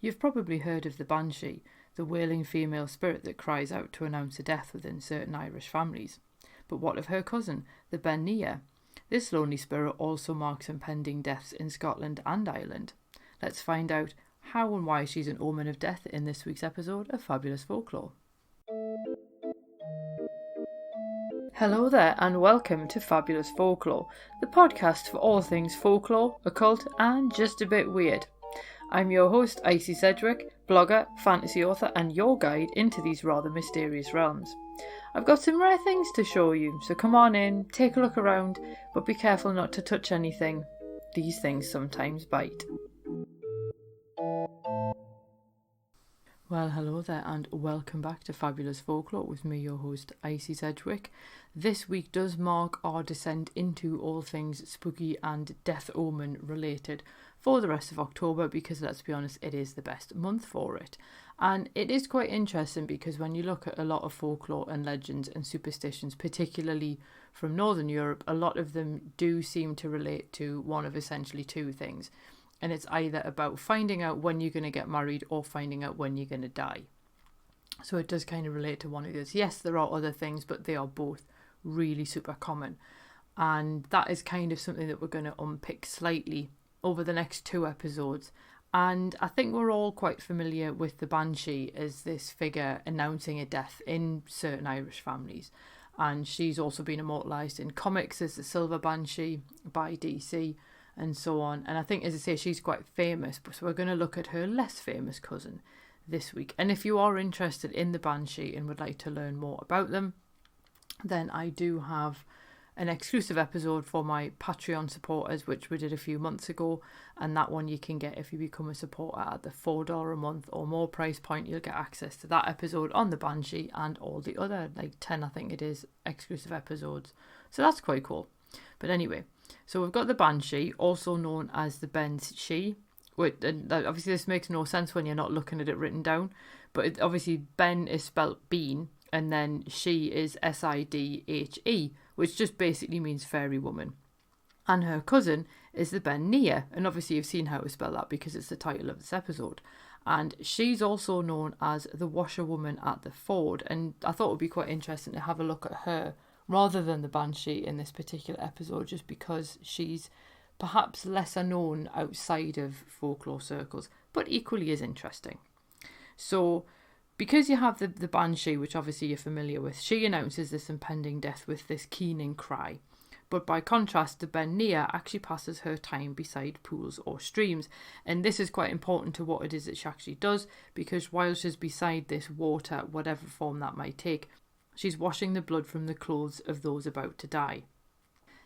You've probably heard of the banshee, the wailing female spirit that cries out to announce a death within certain Irish families. But what of her cousin, the Bean Nighe? This lonely spirit also marks impending deaths in Scotland and Ireland. Let's find out how and why she's an omen of death in this week's episode of Fabulous Folklore. Hello there and welcome to Fabulous Folklore, the podcast for all things folklore, occult and just a bit weird. I'm your host, Icy Sedgwick, blogger, fantasy author and your guide into these rather mysterious realms. I've got some rare things to show you, so come on in, take a look around, but be careful not to touch anything. These things sometimes bite. Well, hello there and welcome back to Fabulous Folklore with me, your host, Icy Sedgwick. This week does mark our descent into all things spooky and death omen related for the rest of October because, let's be honest, it is the best month for it. And it is quite interesting because when you look at a lot of folklore and legends and superstitions, particularly from Northern Europe, a lot of them do seem to relate to one of essentially two things. And it's either about finding out when you're going to get married or finding out when you're going to die. So it does kind of relate to one of those. Yes, there are other things, but they are both really super common. And that is kind of something that we're going to unpick slightly over the next two episodes. And I think we're all quite familiar with the banshee as this figure announcing a death in certain Irish families. And she's also been immortalised in comics as the Silver Banshee by DC. And so on. And I think, as I say, she's quite famous. So we're going to look at her less famous cousin this week. And if you are interested in the banshee and would like to learn more about them, then I do have an exclusive episode for my Patreon supporters, which we did a few months ago. And that one you can get if you become a supporter at the $4 a month or more price point. You'll get access to that episode on the banshee and all the other, 10, I think it is, exclusive episodes. So that's quite cool. But anyway, so we've got the banshee, also known as the banshee. And obviously this makes no sense when you're not looking at it written down. But obviously Ben is spelt bean, and then she is Sidhe, which just basically means fairy woman. And her cousin is the Bean Nighe, and obviously you've seen how to spell that because it's the title of this episode. And she's also known as the washerwoman at the ford, and I thought it would be quite interesting to have a look at her rather than the banshee in this particular episode, just because she's perhaps lesser known outside of folklore circles, but equally as interesting. So, because you have the banshee, which obviously you're familiar with, she announces this impending death with this keening cry. But by contrast, the Bean Nighe actually passes her time beside pools or streams. And this is quite important to what it is that she actually does, because while she's beside this water, whatever form that might take, she's washing the blood from the clothes of those about to die.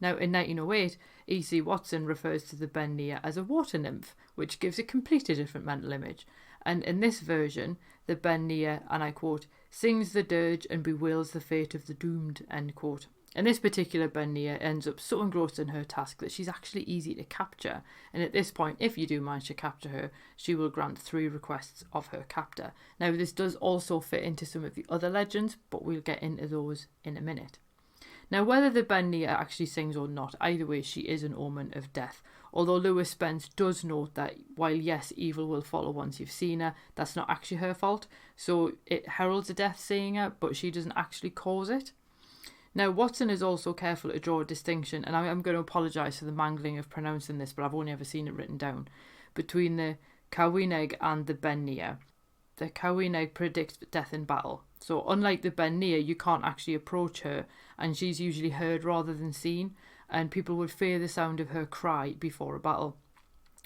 Now, in 1908, E.C. Watson refers to the Bean Nighe as a water nymph, which gives a completely different mental image. And in this version, the Bean Nighe, and I quote, sings the dirge and bewails the fate of the doomed, end quote. And this particular Bean Nighe ends up so engrossed in her task that she's actually easy to capture. And at this point, if you do manage to capture her, she will grant 3 requests of her captor. Now, this does also fit into some of the other legends, but we'll get into those in a minute. Now, whether the Bean Nighe actually sings or not, either way, she is an omen of death. Although Lewis Spence does note that while, yes, evil will follow once you've seen her, that's not actually her fault. So it heralds a death seeing her, but she doesn't actually cause it. Now, Watson is also careful to draw a distinction, and I'm going to apologise for the mangling of pronouncing this, but I've only ever seen it written down, between the Cawineg and the Bean Nighe. The Cawineg predicts death in battle. So unlike the Bean Nighe, you can't actually approach her, and she's usually heard rather than seen, and people would fear the sound of her cry before a battle.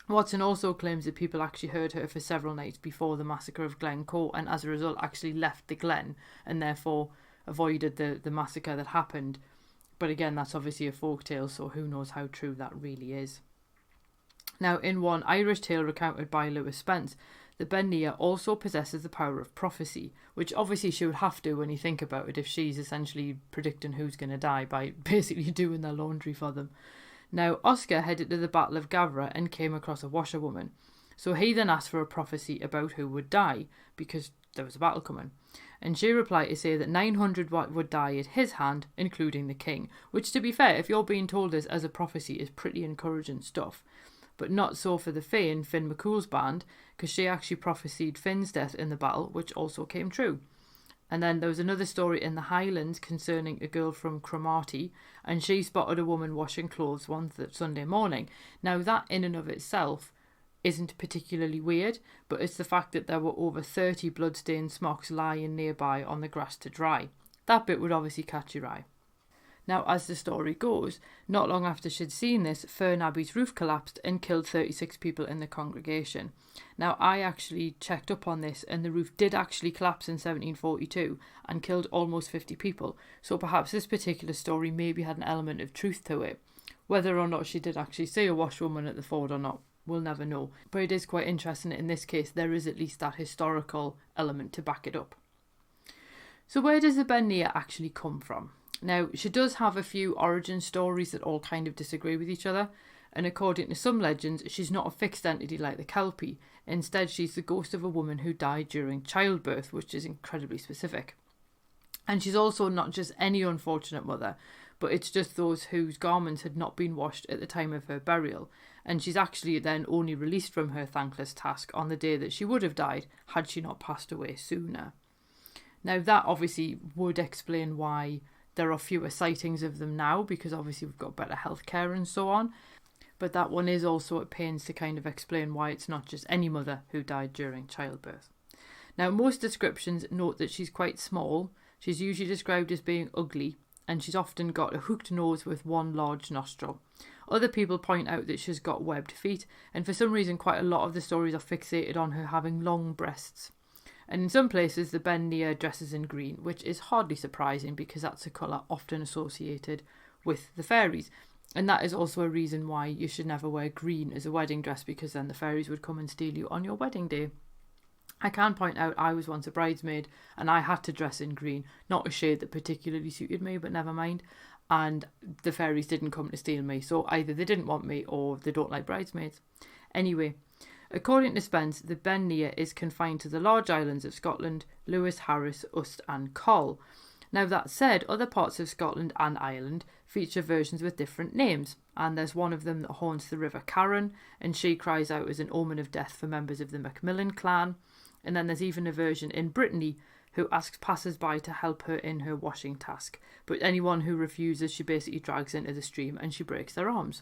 Watson also claims that people actually heard her for several nights before the massacre of Glencoe, and as a result actually left the glen, and therefore avoided the massacre that happened. But again, that's obviously a folktale, so who knows how true that really is. Now, in one Irish tale recounted by Lewis Spence, the Bean Nighe also possesses the power of prophecy, which obviously she would have to when you think about it, if she's essentially predicting who's going to die by basically doing their laundry for them. Now, Oscar headed to the Battle of Gavra and came across a washerwoman. So he then asked for a prophecy about who would die, because there was a battle coming. And she replied to say that 900 would die at his hand, including the king, which, to be fair, if you're being told this as a prophecy, is pretty encouraging stuff. but not so for the Fae in Finn McCool's band, because she actually prophesied Finn's death in the battle, which also came true. And then there was another story in the Highlands concerning a girl from Cromarty, and she spotted a woman washing clothes one Sunday morning. Now that in and of itself isn't particularly weird, but it's the fact that there were over 30 bloodstained smocks lying nearby on the grass to dry. That bit would obviously catch your eye. Now, as the story goes, not long after she'd seen this, Fern Abbey's roof collapsed and killed 36 people in the congregation. Now, I actually checked up on this, and the roof did actually collapse in 1742 and killed almost 50 people, so perhaps this particular story maybe had an element of truth to it. Whether or not she did actually see a washerwoman at the ford or not, we'll never know. But it is quite interesting that in this case there is at least that historical element to back it up. So where does the Ben Nighe actually come from? Now, she does have a few origin stories that all kind of disagree with each other, and according to some legends, she's not a fixed entity like the Kelpie. Instead, she's the ghost of a woman who died during childbirth, which is incredibly specific. And she's also not just any unfortunate mother, but it's just those whose garments had not been washed at the time of her burial, and she's actually then only released from her thankless task on the day that she would have died had she not passed away sooner. Now, that obviously would explain why there are fewer sightings of them now, because obviously we've got better healthcare and so on. But that one is also at pains to kind of explain why it's not just any mother who died during childbirth. Now, most descriptions note that she's quite small. She's usually described as being ugly, and she's often got a hooked nose with one large nostril. Other people point out that she's got webbed feet, and for some reason quite a lot of the stories are fixated on her having long breasts. And in some places, the Ben Nighe dresses in green, which is hardly surprising because that's a colour often associated with the fairies. And that is also a reason why you should never wear green as a wedding dress, because then the fairies would come and steal you on your wedding day. I can point out I was once a bridesmaid and I had to dress in green, not a shade that particularly suited me, but never mind. And the fairies didn't come to steal me, so either they didn't want me or they don't like bridesmaids. Anyway, according to Spence, the Ben Nighe is confined to the large islands of Scotland, Lewis, Harris, Uist and Coll. Now that said, other parts of Scotland and Ireland feature versions with different names, and there's one of them that haunts the River Carron, and she cries out as an omen of death for members of the Macmillan clan. And then there's even a version in Brittany who asks passers-by to help her in her washing task, but anyone who refuses she basically drags into the stream and she breaks their arms.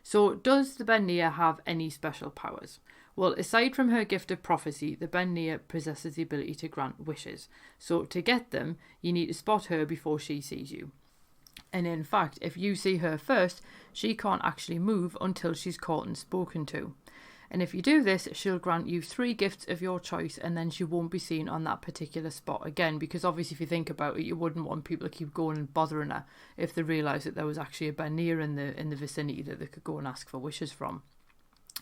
So does the Ben Nighe have any special powers? Well, aside from her gift of prophecy, the Ben Nighe possesses the ability to grant wishes. So to get them, you need to spot her before she sees you. And in fact, if you see her first, she can't actually move until she's caught and spoken to. And if you do this, she'll grant you 3 gifts of your choice, and then she won't be seen on that particular spot again, because obviously if you think about it, you wouldn't want people to keep going and bothering her if they realised that there was actually a Ben Nighe in the vicinity that they could go and ask for wishes from.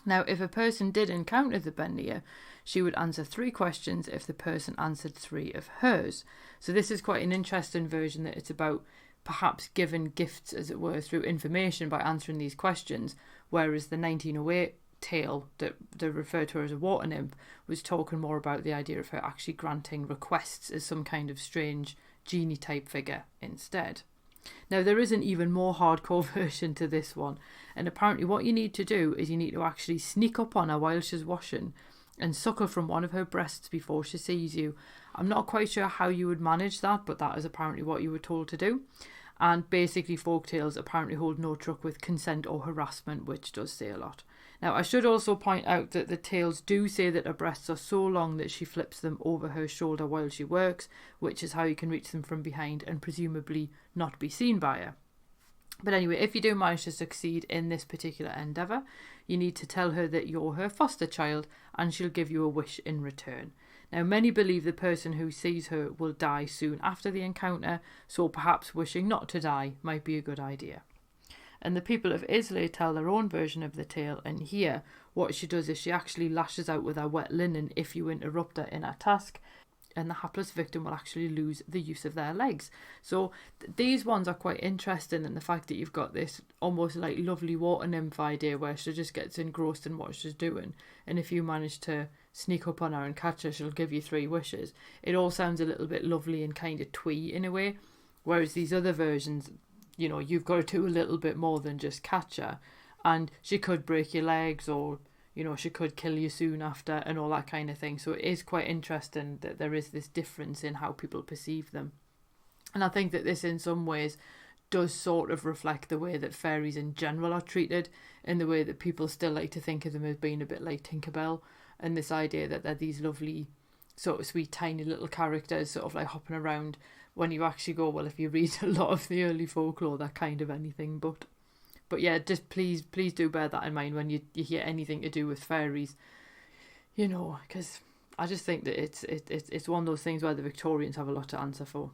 Now, if a person did encounter the Ben Nighe, she would answer 3 questions if the person answered 3 of hers. So this is quite an interesting version, that it's about perhaps giving gifts, as it were, through information by answering these questions, whereas the 1908 tale that they refer to her as a water nymph was talking more about the idea of her actually granting requests as some kind of strange genie type figure instead. Now, there is an even more hardcore version to this one, and apparently what you need to do is you need to actually sneak up on her while she's washing and suckle from one of her breasts before she sees you. I'm not quite sure how you would manage that, but that is apparently what you were told to do. And basically folktales apparently hold no truck with consent or harassment, which does say a lot. Now, I should also point out that the tales do say that her breasts are so long that she flips them over her shoulder while she works, which is how you can reach them from behind and presumably not be seen by her. But anyway, if you do manage to succeed in this particular endeavour, you need to tell her that you're her foster child and she'll give you a wish in return. Now, many believe the person who sees her will die soon after the encounter, so perhaps wishing not to die might be a good idea. And the people of Islay tell their own version of the tale, and here what she does is she actually lashes out with her wet linen if you interrupt her in her task, and the hapless victim will actually lose the use of their legs. So these ones are quite interesting, and the fact that you've got this almost like lovely water nymph idea where she just gets engrossed in what she's doing, and if you manage to sneak up on her and catch her, she'll give you 3 wishes. It all sounds a little bit lovely and kind of twee in a way, whereas these other versions, you know, you've got to do a little bit more than just catch her, and she could break your legs, or she could kill you soon after, and all that kind of thing. So it is quite interesting that there is this difference in how people perceive them. And I think that this in some ways does sort of reflect the way that fairies in general are treated, in the way that people still like to think of them as being a bit like Tinkerbell, and this idea that they're these lovely, sort of sweet, tiny little characters sort of like hopping around, when you actually go, well, if you read a lot of the early folklore, they're kind of anything but. But yeah, just please do bear that in mind when you hear anything to do with fairies, because I just think that it's one of those things where the Victorians have a lot to answer for.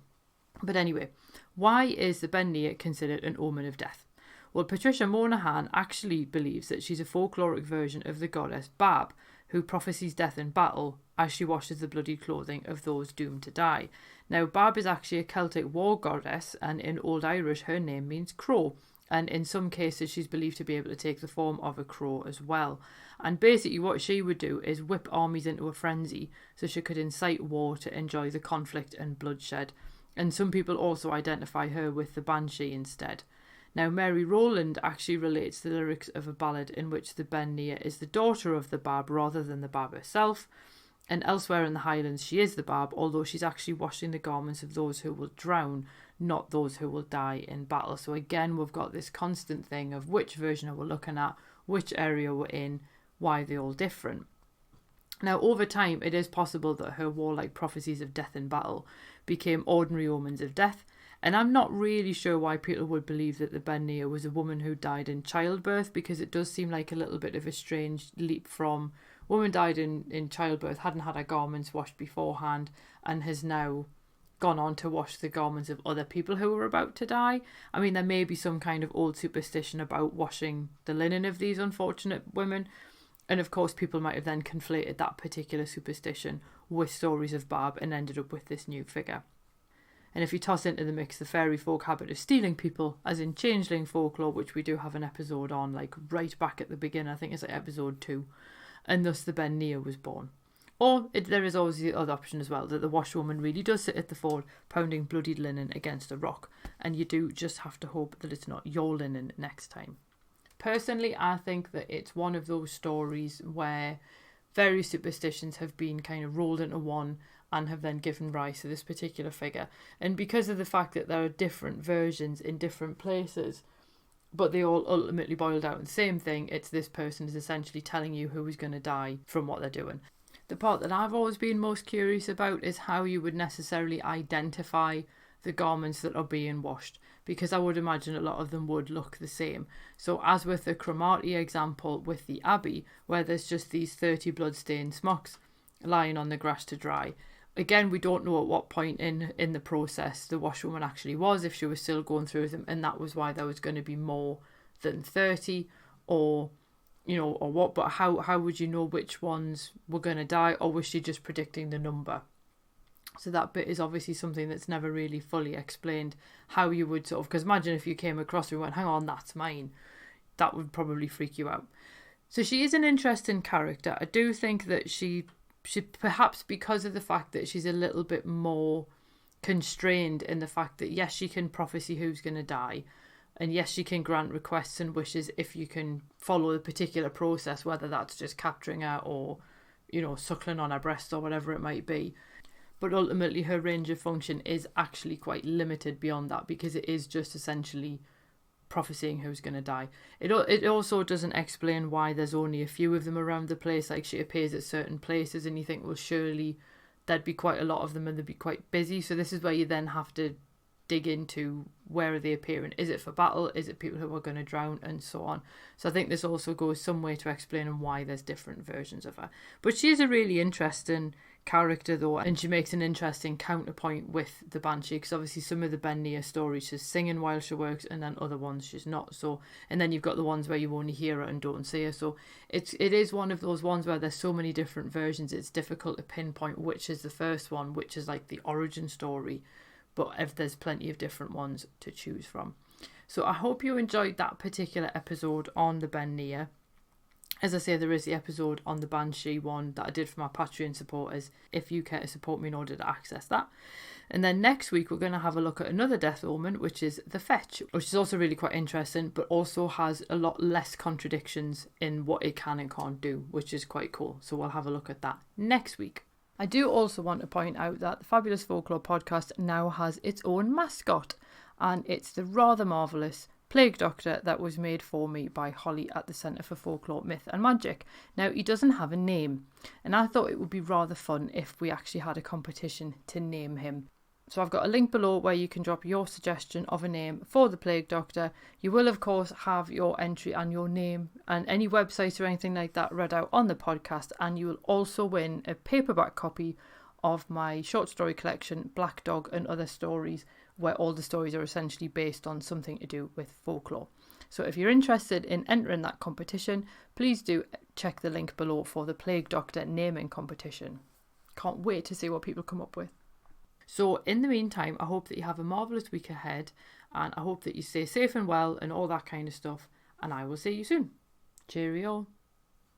But anyway, why is the Bean Nighe considered an omen of death? Well, Patricia Monaghan actually believes that she's a folkloric version of the goddess Bab, who prophesies death in battle as she washes the bloody clothing of those doomed to die. Now, Bab is actually a Celtic war goddess, and in Old Irish her name means crow, and in some cases she's believed to be able to take the form of a crow as well. And basically what she would do is whip armies into a frenzy so she could incite war to enjoy the conflict and bloodshed. And some people also identify her with the banshee instead. Now, Mary Rowland actually relates the lyrics of a ballad in which the Bean Nighe is the daughter of the Bab rather than the Bab herself. And elsewhere in the Highlands, she is the Bab, although she's actually washing the garments of those who will drown, not those who will die in battle. So again, we've got this constant thing of which version are we looking at, which area we're in, why they're all different. Now, over time, it is possible that her warlike prophecies of death in battle became ordinary omens of death, and I'm not really sure why people would believe that the Bean Nighe was a woman who died in childbirth, because it does seem like a little bit of a strange leap from woman died in childbirth, hadn't had her garments washed beforehand, and has now gone on to wash the garments of other people who were about to die. I mean, there may be some kind of old superstition about washing the linen of these unfortunate women, and of course people might have then conflated that particular superstition with stories of Bab and ended up with this new figure. And if you toss into the mix the fairy folk habit of stealing people, as in changeling folklore, which we do have an episode on, like right back at the beginning, I think it's like episode 2, and thus the Bean Nighe was born. Or there is always the other option as well, that the washerwoman really does sit at the ford pounding bloodied linen against a rock, and you do just have to hope that it's not your linen next time. Personally, I think that it's one of those stories where various superstitions have been kind of rolled into one and have then given rise to this particular figure. And because of the fact that there are different versions in different places, but they all ultimately boil down to the same thing, it's this person is essentially telling you who is going to die from what they're doing. The part that I've always been most curious about is how you would necessarily identify the garments that are being washed, because I would imagine a lot of them would look the same. So as with the Cromarty example with the Abbey, where there's just these 30 blood-stained smocks lying on the grass to dry, again, we don't know at what point in the process the washerwoman actually was, if she was still going through them, and that was why there was going to be more than 30, or or what. But how would you know which ones were going to die, or was she just predicting the number? So that bit is obviously something that's never really fully explained, how you would sort of, because imagine if you came across and went, hang on, that's mine. That would probably freak you out. So she is an interesting character. I do think that she perhaps, because of the fact that she's a little bit more constrained in the fact that yes, she can prophesy who's going to die, and yes, she can grant requests and wishes if you can follow the particular process, whether that's just capturing her or suckling on her breast or whatever it might be. But ultimately her range of function is actually quite limited beyond that, because it is just essentially prophesying who's going to die. It also doesn't explain why there's only a few of them around the place. Like, she appears at certain places and you think, well, surely there'd be quite a lot of them and they'd be quite busy. So this is where you then have to dig into, where are they appearing? Is it for battle? Is it people who are going to drown? And so on. So I think this also goes some way to explaining why there's different versions of her. But she is a really interesting character though, and she makes an interesting counterpoint with the banshee, because obviously some of the Bean Nighe stories she's singing while she works, and then other ones she's not. So, and then you've got the ones where you only hear her and don't see her. So it is one of those ones where there's so many different versions, it's difficult to pinpoint which is the first one, which is like the origin story, but if there's plenty of different ones to choose from. So I hope you enjoyed that particular episode on the Bean Nighe. As I say, there is the episode on the Banshee one that I did for my Patreon supporters, if you care to support me in order to access that. And then next week we're going to have a look at another death omen, which is the fetch, which is also really quite interesting, but also has a lot less contradictions in what it can and can't do, which is quite cool. So we'll have a look at that next week. I do also want to point out that the Fabulous Folklore podcast now has its own mascot, and it's the rather marvellous Plague Doctor that was made for me by Holly at the Centre for Folklore, Myth and Magic. Now, he doesn't have a name, and I thought it would be rather fun if we actually had a competition to name him. So I've got a link below where you can drop your suggestion of a name for the Plague Doctor. You will, of course, have your entry and your name and any websites or anything like that read out on the podcast. And you will also win a paperback copy of my short story collection, Black Dog and Other Stories, where all the stories are essentially based on something to do with folklore. So if you're interested in entering that competition, please do check the link below for the Plague Doctor naming competition. Can't wait to see what people come up with. So in the meantime, I hope that you have a marvellous week ahead, and I hope that you stay safe and well and all that kind of stuff, and I will see you soon. Cheerio.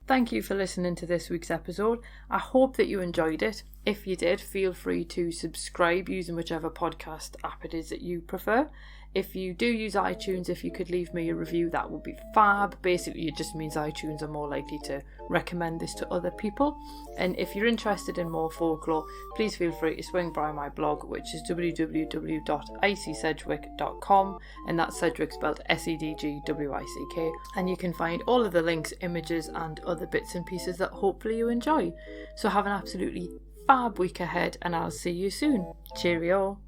Thank you for listening to this week's episode. I hope that you enjoyed it. If you did, feel free to subscribe using whichever podcast app it is that you prefer. If you do use iTunes, if you could leave me a review, that would be fab. Basically, it just means iTunes are more likely to recommend this to other people. And if you're interested in more folklore, please feel free to swing by my blog, which is www.icsedgwick.com, and that's Sedgwick spelled Sedgwick. And you can find all of the links, images, and other bits and pieces that hopefully you enjoy. So have an absolutely fab week ahead, and I'll see you soon. Cheerio.